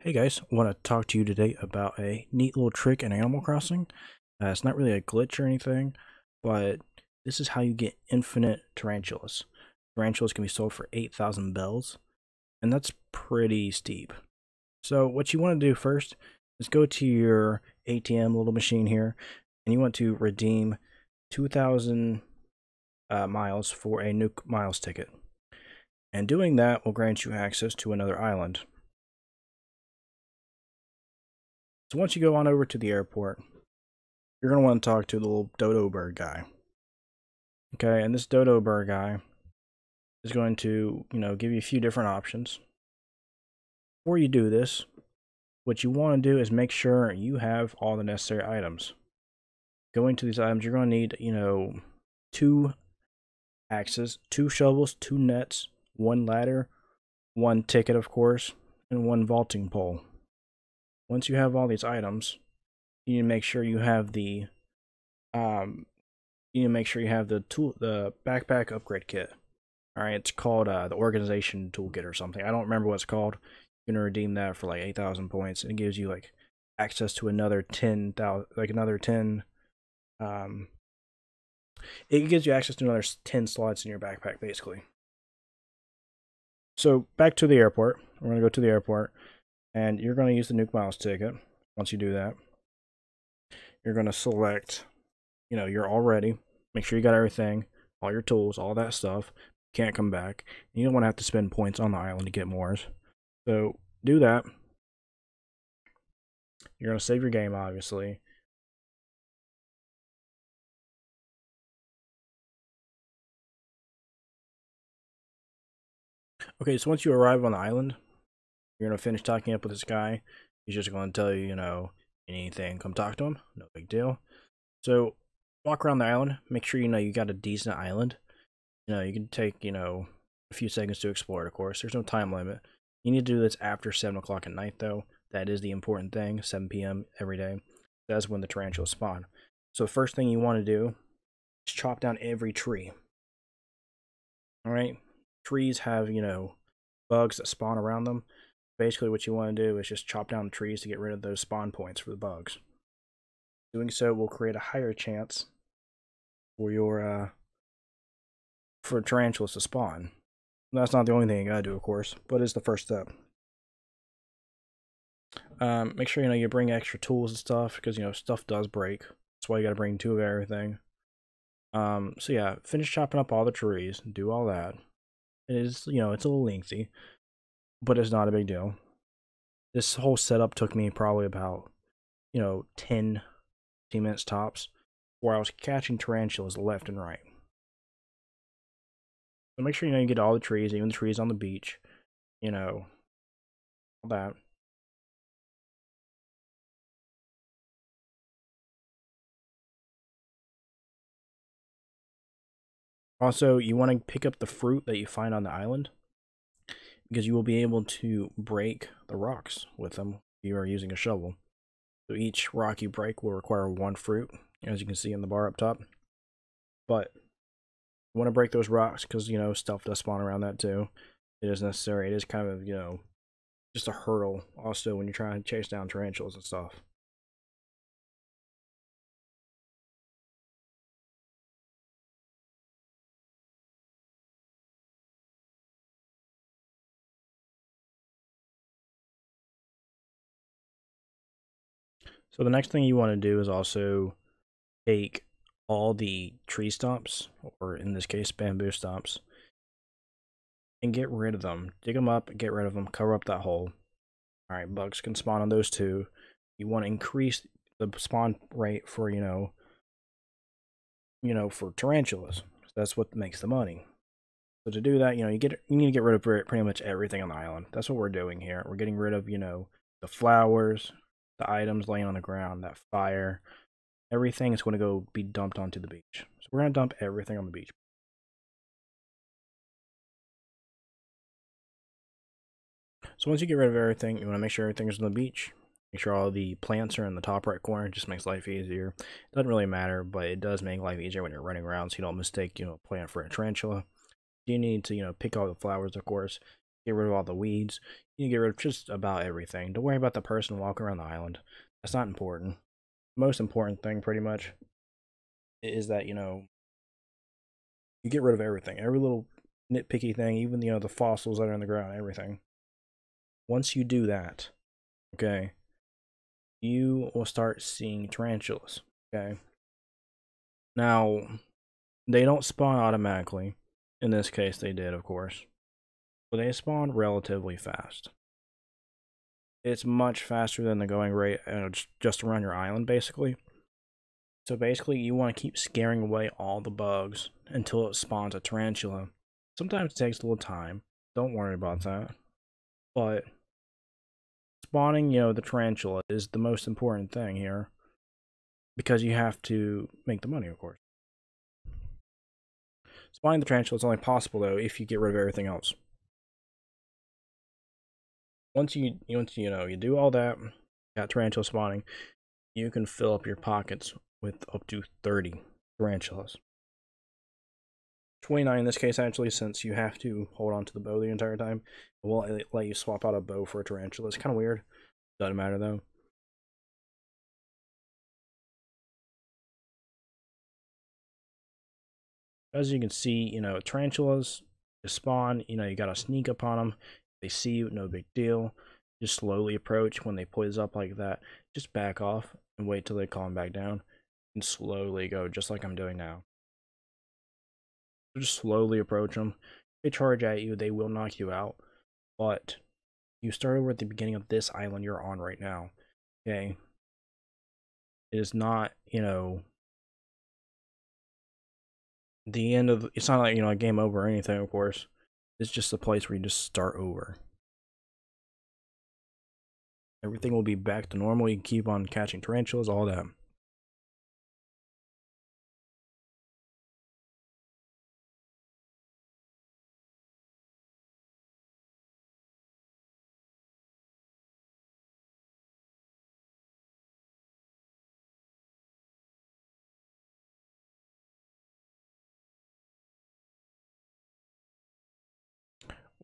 Hey guys, I want to talk to you today about a neat little trick in Animal Crossing. It's not really a glitch or anything, but this is how you get infinite tarantulas. Tarantulas can be sold for 8,000 bells, and that's pretty steep. So what you want to do first is go to your ATM little machine here, and you want to redeem 2,000 miles for a Nuke Miles ticket. And doing that will grant you access to another island. So once you go on over to the airport, you're going to want to talk to the little dodo bird guy. Okay, and this dodo bird guy is going to, give you a few different options. Before you do this, what you want to do is make sure you have all the necessary items. Going to these items, you're going to need, 2 axes, 2 shovels, 2 nets, 1 ladder, 1 ticket, of course, and 1 vaulting pole. Once you have all these items, you need to make sure you have the the backpack upgrade kit. All right, it's called the organization toolkit or something. I don't remember what it's called. You're gonna redeem that for like 8,000 points, and it gives you like access to another 10,000, like another 10. It gives you access to another 10 slots in your backpack, basically. So back to the airport. We're gonna go to the airport, and you're gonna use the Nuke Miles ticket. Once you do that, you're gonna select, you're all ready. Make sure you got everything, all your tools, all that stuff. Can't come back. You don't want to have to spend points on the island to get more. So do that. You're going to save your game, obviously. Okay, so once you arrive on the island, you're going to finish talking up with this guy. He's just going to tell you, anything. Come talk to him. No big deal. So walk around the island. Make sure you got a decent island. You can take, a few seconds to explore it, of course. There's no time limit. You need to do this after 7 o'clock at night, though. That is the important thing. 7 p.m. every day. That's when the tarantulas spawn. So the first thing you want to do is chop down every tree. Alright? Trees have, bugs that spawn around them. Basically what you want to do is just chop down the trees to get rid of those spawn points for the bugs. Doing so will create a higher chance for your for tarantulas to spawn. That's not the only thing you gotta do, of course, but it's the first step. Make sure you bring extra tools and stuff, because stuff does break. That's why you gotta bring 2 of everything. So yeah, finish chopping up all the trees, do all that. It is, it's a little lengthy, but it's not a big deal. This whole setup took me probably about, 10 minutes tops, where I was catching tarantulas left and right. So make sure you get all the trees, even the trees on the beach, all that. Also, you want to pick up the fruit that you find on the island, because you will be able to break the rocks with them if you are using a shovel. So each rock you break will require 1 fruit, as you can see in the bar up top. But you want to break those rocks because, stuff does spawn around that too. It is necessary. It is kind of, just a hurdle also when you're trying to chase down tarantulas and stuff. So the next thing you want to do is also take all the tree stumps, or in this case bamboo stumps, and get rid of them. Dig them up, get rid of them, cover up that hole. Alright, bugs can spawn on those too. You want to increase the spawn rate for, for tarantulas. So that's what makes the money. So to do that, you need to get rid of pretty much everything on the island. That's what we're doing here. We're getting rid of, the flowers, the items laying on the ground, that fire. Everything is going to be dumped onto the beach. So we're going to dump everything on the beach. So once you get rid of everything, you want to make sure everything is on the beach. Make sure all the plants are in the top right corner. It just makes life easier. It doesn't really matter, but it does make life easier when you're running around, so you don't mistake, a plant for a tarantula. You need to, pick all the flowers, of course. get rid of all the weeds. You can get rid of just about everything. Don't worry about the person walking around the island. That's not important. The most important thing, pretty much, is that, you get rid of everything. Every little nitpicky thing, even, the fossils that are in the ground, everything. Once you do that, okay, you will start seeing tarantulas, okay? Now, they don't spawn automatically. In this case, they did, of course. But they spawn relatively fast. It's much faster than the going rate just around your island, basically. So basically, you want to keep scaring away all the bugs until it spawns a tarantula. Sometimes it takes a little time. Don't worry about that. But spawning, the tarantula is the most important thing here. Because you have to make the money, of course. Spawning the tarantula is only possible, though, if you get rid of everything else. Once you do all that, got tarantula spawning, you can fill up your pockets with up to 30 tarantulas. 29 in this case, actually, since you have to hold on to the bow the entire time. It won't let you swap out a bow for a tarantula. It's kind of weird. Doesn't matter, though. As you can see, tarantulas just spawn. You gotta sneak up on them. If they see you, no big deal. Just slowly approach. When they poise up like that, just back off and wait till they calm back down. And slowly go, just like I'm doing now. Just slowly approach them. If they charge at you, they will knock you out. But you start over at the beginning of this island you're on right now. Okay? It is not, the end of... It's not like, a game over or anything, of course. It's just a place where you just start over. Everything will be back to normal. You can keep on catching tarantulas, all that.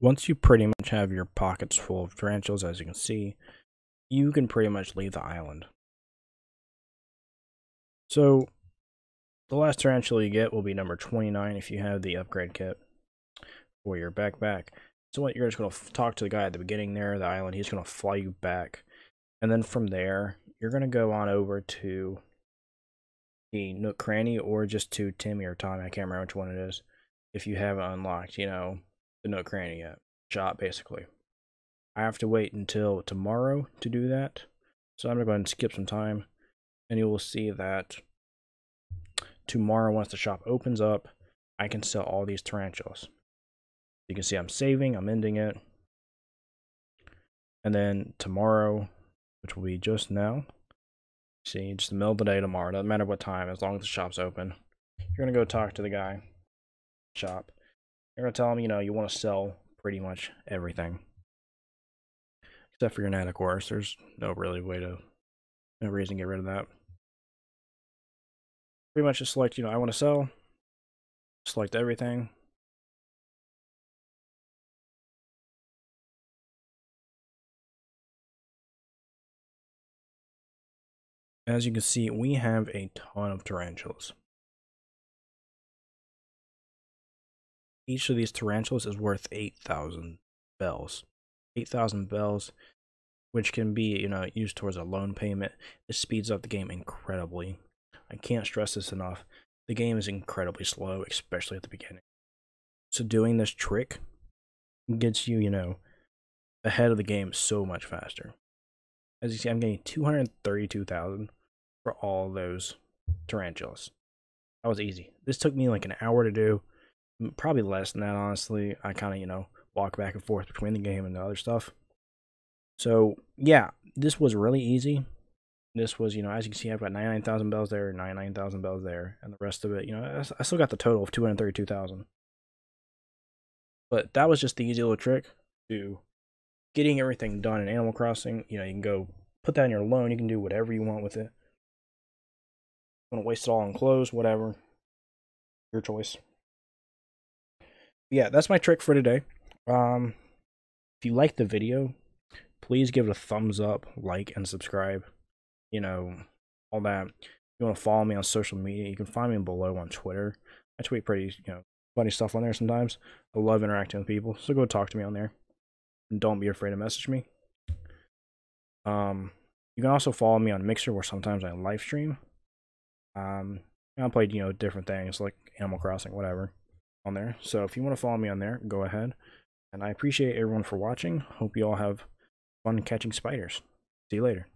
Once you pretty much have your pockets full of tarantulas, as you can see, you can pretty much leave the island. So, the last tarantula you get will be number 29 if you have the upgrade kit for your backpack. So what, you're just going to talk to the guy at the beginning there of the island. He's going to fly you back. And then from there, you're going to go on over to the Nook Cranny or just to Timmy or Tommy. I can't remember which one it is. If you haven't unlocked, the Nook Cranny yet. Shop, basically. I have to wait until tomorrow to do that. So I'm going to go ahead and skip some time. And you will see that tomorrow, once the shop opens up, I can sell all these tarantulas. You can see I'm saving, I'm ending it. And then tomorrow, which will be just now, see, just the middle of the day tomorrow, doesn't matter what time, as long as the shop's open. You're going to go talk to the guy, shop. You're going to tell him, you want to sell pretty much everything. Except for your net, of course. There's no reason to get rid of that. Pretty much just select, I want to sell. Select everything. As you can see, we have a ton of tarantulas. Each of these tarantulas is worth 8,000 bells. 8,000 bells, which can be, used towards a loan payment. This speeds up the game incredibly. I can't stress this enough. The game is incredibly slow, especially at the beginning. So doing this trick gets you, ahead of the game so much faster. As you see, I'm getting 232,000 for all those tarantulas. That was easy. This took me like an hour to do. Probably less than that, honestly. I kind of, walk back and forth between the game and the other stuff. So, yeah, this was really easy. This was, as you can see, I've got 99,000 bells there, 99,000 bells there, and the rest of it, I still got the total of 232,000. But that was just the easy little trick to getting everything done in Animal Crossing. You can go put that in your loan. You can do whatever you want with it. Want to waste it all on clothes, whatever. Your choice. Yeah, that's my trick for today. If you like the video, please give it a thumbs up, like, and subscribe. You know, all that. If you want to follow me on social media, you can find me below on Twitter. I tweet pretty, funny stuff on there sometimes. I love interacting with people, so go talk to me on there. And don't be afraid to message me. You can also follow me on Mixer, where sometimes I live stream. I play, different things like Animal Crossing, whatever, on there. So if you want to follow me on there, go ahead. And I appreciate everyone for watching. Hope you all have fun catching spiders. See you later.